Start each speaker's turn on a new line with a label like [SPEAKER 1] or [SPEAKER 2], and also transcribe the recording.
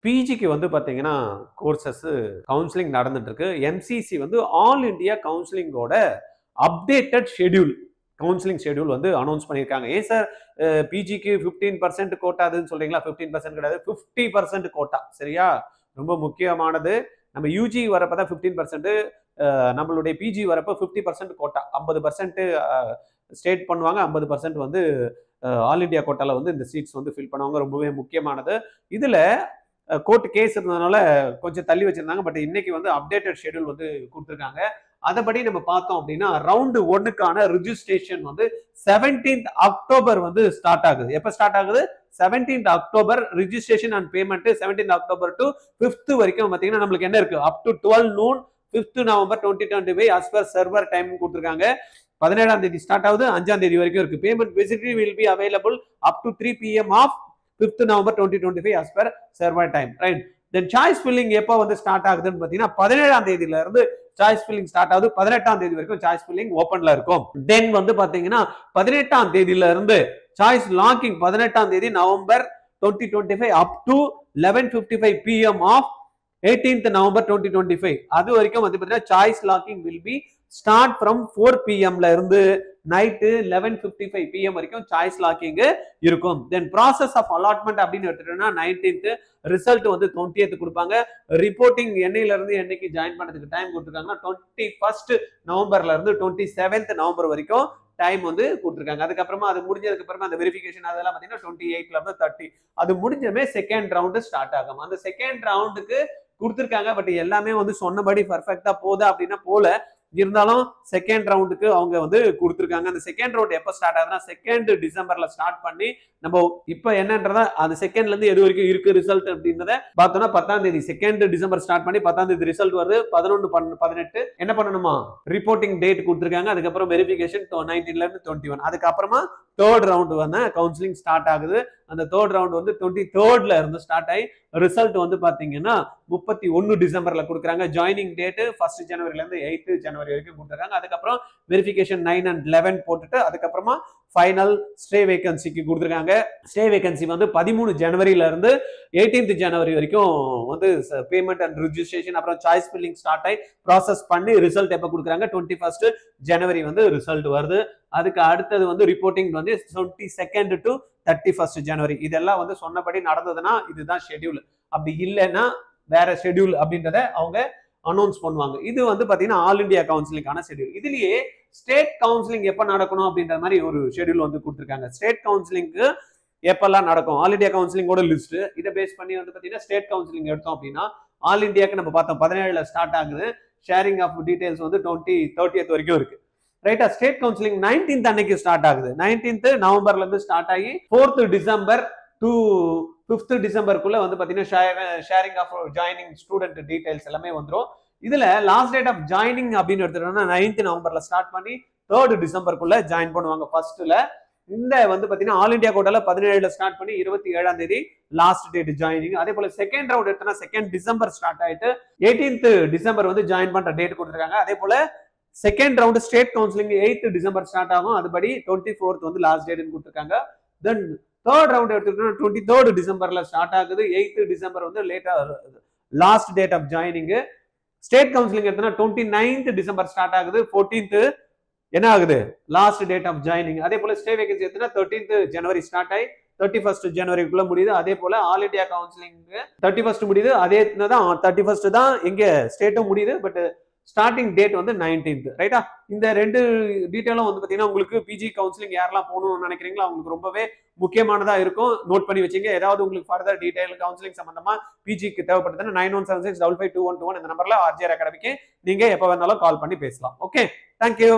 [SPEAKER 1] பிஜிக்கு வந்து பார்த்தீங்கன்னா courses counselling நடந்துட்டு இருக்கு. எம்சிசி வந்து ஆல் இந்தியா கவுன்சிலிங்கோட அப்டேட்டட் ஷெட்யூல் கவுன்சிலிங் ஷெட்யூல் வந்து அனௌன்ஸ் பண்ணியிருக்காங்க. ஏன் சார் பிஜிக்கு 15% கோட்டாதுன்னு சொல்றீங்களா? 15% கிடையாது, 50% கோட்டா. சரியா? ரொம்ப முக்கியமானது. நம்ம யூஜி வரப்பதான் 15%, நம்மளுடைய பிஜி வரப்ப 50% கோட்டா. 50% ஸ்டேட் பண்ணுவாங்க, 50% வந்து ஆல் இந்தியா கோட்டால வந்து இந்த சீட்ஸ் வந்து ஃபில் பண்ணுவாங்க. ரொம்பவே முக்கியமானது. இதுல கோர்ட் கேஸ் இருந்ததுனால கொஞ்சம் தள்ளி வச்சிருந்தாங்க. பட் இன்னைக்கு வந்து அப்டேட்டட் ஷெட்யூல் வந்து கொடுத்துருக்காங்க. அதபடி நம்ம பார்த்தோம் அப்படின்னா ரவுண்டு 1க்கான ரிஜிஸ்ட்ரேஷன் வந்து 17th அக்டோபர் வந்து ஸ்டார்ட் ஆகுது. எப்ப ஸ்டார்ட் ஆகுது? 17th October registration and payment 17th October to 5th வரைக்கும் பாத்தீங்கன்னா நம்மளுக்கு என்ன இருக்கு? Up to 12 noon 5th November 2025 as per server time கொடுத்துருக்காங்க. 17ஆம் தேதி ஸ்டார்ட் ஆகுது, 5ஆம் தேதி வரைக்கும் இருக்கு. Payment facility will be available up to 3 PM of 5th November 2025 as per server time, right? Then choice filling எப்போ வந்து ஸ்டார்ட் ஆகுதுன்னு பாத்தீங்கன்னா 17ஆம் தேதியில இருந்து சாய்ஸ் ஃபில்லிங் ஸ்டார்ட் ஆகுது. 18ஆம் தேதி வரைக்கும் சாய்ஸ் ஃபில்லிங் ஓபன்ல இருக்கும். தென் வந்து பாத்தீங்கன்னா 18ஆம் தேதியில இருந்து சாய்ஸ் லாக்கிங் 18ஆம் தேதி November 2025 up to 11:55 PM of 18th November 2025 அது வரைக்கும் வந்து பாத்தீங்கன்னா choice locking will be start from 4 PM இருந்து நைட்டு 11:55 PM வரைக்கும் சாய்ஸ் லாக்கிங் இருக்கும். தென் ப்ராசஸ் ஆஃப் அலாட்மெண்ட் அப்படின்னு எடுத்துட்டோம்னா 19th, ரிசல்ட் வந்து 20th கொடுப்பாங்க. ரிப்போர்ட்டிங் என்னையில இருந்து என்னைக்கு ஜாயின் பண்ணதுக்கு டைம் கொடுத்துருக்காங்கன்னா 21st நவம்பர்ல இருந்து 27th நவம்பர் வரைக்கும் டைம் வந்து கொடுத்துருக்காங்க. அதுக்கப்புறமா அது முடிஞ்சதுக்கு அப்புறமா அந்த வெரிஃபிகேஷன் அதெல்லாம் பாத்தீங்கன்னா 28ல இருந்து 30 அது முடிஞ்சமே செகண்ட் ரவுண்டு ஸ்டார்ட் ஆகும். அந்த செகண்ட் ரவுண்டுக்கு கொடுத்துருக்காங்க. பட் எல்லாமே வந்து சொன்னபடி பர்ஃபெக்டா போதா அப்படின்னா போல இருந்தாலும் செகண்ட் ரவுண்டுக்கு அவங்க வந்து கொடுத்துருக்காங்க. அந்த செகண்ட் ரவுண்ட் எப்போ ஸ்டார்ட் ஆகுதுன்னா 2 டிசம்பர்ல ஸ்டார்ட் பண்ணி நம்ம இப்போ என்னன்றதா அந்த செகண்ட்ல இருந்து எது வரைக்கும் இருக்கு ரிசல்ட் அப்படின்றத பார்த்தோம்னா 10ஆம் தேதி 2 டிசம்பர் ஸ்டார்ட் பண்ணி 10ஆம் தேதி ரிசல்ட் வருது. 11-18 என்ன பண்ணணுமா? ரிப்போர்ட்டிங் டேட் கொடுத்துருக்காங்க. அதுக்கப்புறம் வெரிஃபிகேஷன் 19ல இருந்து 21. அதுக்கப்புறமா தேர்ட் ரவுண்ட் வந்து கவுன்சிலிங் ஸ்டார்ட் ஆகுது. அந்த தேர்ட் ரவுண்ட் வந்து 23ல இருந்து ஸ்டார்ட் ஆகி ரிசல்ட் வந்து பாத்தீங்கன்னா 31 டிசம்பர்ல கொடுக்குறாங்க. ஜாயினிங் டேட் 1 ஜனவரில இருந்து 8 ஜனவரி வரைக்கும் கொடுத்துறாங்க. அதுக்கப்புறம் வெரிஃபிகேஷன் 9 and 11 போட்டுட்டு அதுக்கப்புறமா ஃபைனல் ஸ்டே வேகன்சிக்கு கொடுத்துருக்காங்க. ஸ்டே வேகன்சி வந்து 13 ஜனவரில இருந்து 18th ஜனவரி வரைக்கும் வந்து பேமெண்ட் அண்ட் ரிஜிஸ்ட்ரேஷன் அப்புறம் சாய்ஸ் ஃபில்லிங் ஸ்டார்ட் ஆகி ப்ராசஸ் பண்ணி ரிசல்ட் எப்போ கொடுக்குறாங்க? 21st ஜனவரி வந்து ரிசல்ட் வருது. அதுக்கு அடுத்தது வந்து ரிப்போர்ட்டிங் வந்து 22nd to 31st ஜனவரி. இதெல்லாம் வந்து சொன்னபடி நடந்ததுன்னா இதுதான் ஷெட்யூல். அப்படி இல்லைன்னா வேற ஷெட்யூல் அப்படின்றத அவங்க அனௌன்ஸ் பண்ணுவாங்க. இது வந்து பாத்தீங்கன்னா ஆல் இந்தியா கவுன்சிலிங்கான ஷெட்யூல். இதுலயே ஸ்டேட் கவுன்சிலிங் எப்ப நடக்கணும் அப்படின்ற மாதிரி ஒரு ஷெட்யூல் வந்து கொடுத்துருக்காங்க. ஸ்டேட் கவுன்சிலிங்க்கு எப்பெல்லாம் நடக்கும்? ஆல் இந்தியா கவுன்சிலிங்கோட லிஸ்ட் இதை பேஸ் பண்ணி வந்து பாத்தீங்கன்னா ஸ்டேட் கவுன்சிலிங் எடுத்தோம் அப்படின்னா ஆல் இந்தியாக்கு நம்ம பார்த்தோம் 17ல ஸ்டார்ட் ஆகுது. ஷேரிங் ஆஃப் டீடைல்ஸ் வந்து 30th வரைக்கும் இருக்கு. ரைட்டா? ஸ்டேட் கவுன்சிலிங் 19th அன்னைக்கு ஸ்டார்ட் ஆகுது. 19th நவம்பர்ல இருந்து ஸ்டார்ட் ஆகி 4th டிசம்பர் டு 5th டிசம்பருக்குள்ள வந்து பாத்தீங்கன்னா sharing of joining student details எல்லாமே வந்துடும். இதுல லாஸ்ட் டேட் ஆஃப் ஜாயினிங் அப்படின்னு எடுத்துட்டோம்னா 9th நவம்பர்ல ஸ்டார்ட் பண்ணி 3rd டிசம்பருக்குள்ள ஜாயின் பண்ணுவாங்க. ஃபர்ஸ்ட்ல இந்த வந்து பாத்தீங்கன்னா ஆல் இந்தியா கோட்டால 17ல ஸ்டார்ட் பண்ணி 27ஆம் தேதி லாஸ்ட் டேட் ஜாயினிங். அதே போல செகண்ட் ரவுண்ட் எடுத்தோம்னா 2nd டிசம்பர் ஸ்டார்ட் ஆயிட்டு 18th டிசம்பர் வந்து ஜாயின் பண்ற டேட் கொடுத்துருக்காங்க. அதே போல second round state counselling 8th December start ஆகும். அதுபடி 24th வந்து லாஸ்ட் டேட் கொடுத்துருக்காங்க. தென் தேர்ட் ரவுண்ட் எடுத்துக்கிட்டோம்னா 23rd டிசம்பர்ல ஸ்டார்ட் ஆகுது. 8th டிசம்பர் வந்து லேட்டா last date of joining. State counselling எடுத்தோம்னா 29th டிசம்பர் ஸ்டார்ட் ஆகுது. 14th என்ன ஆகுது? Last date of joining. அதே போல ஸ்டே வேகன்சி எடுத்தோம்னா 13th ஜனவரி ஸ்டார்ட் ஆகி 31st ஜனவரிக்குள்ள முடியுது. அதே போல ஆல் இந்தியா கவுன்சிலிங் 31st முடியுது. அதே தான் 31st தான் எங்க ஸ்டேட்டும் முடியுது. பட் ஸ்டார்டிங் டேட் வந்து 19th. ரைட்டா? இந்த ரெண்டு டீட்டெயிலும் வந்து பாத்தீங்கன்னா உங்களுக்கு பிஜி கவுன்சிலிங் யாரெல்லாம் போகணும்னு நினைக்கிறீங்களோ அவங்களுக்கு ரொம்பவே முக்கியமானதா இருக்கும். நோட் பண்ணி வச்சுங்க. ஏதாவது உங்களுக்கு ஃபர்தர் டீடைல் கவுன்சிலிங் சம்பந்தமா பிஜிக்கு தேவைப்படுதுன்னா 9176552121 இந்த நம்பர்ல ஆர்ஜிஆர் அகாடமிக்கு நீங்க எப்ப வேணாலும் கால் பண்ணி பேசலாம். Okay, thank you.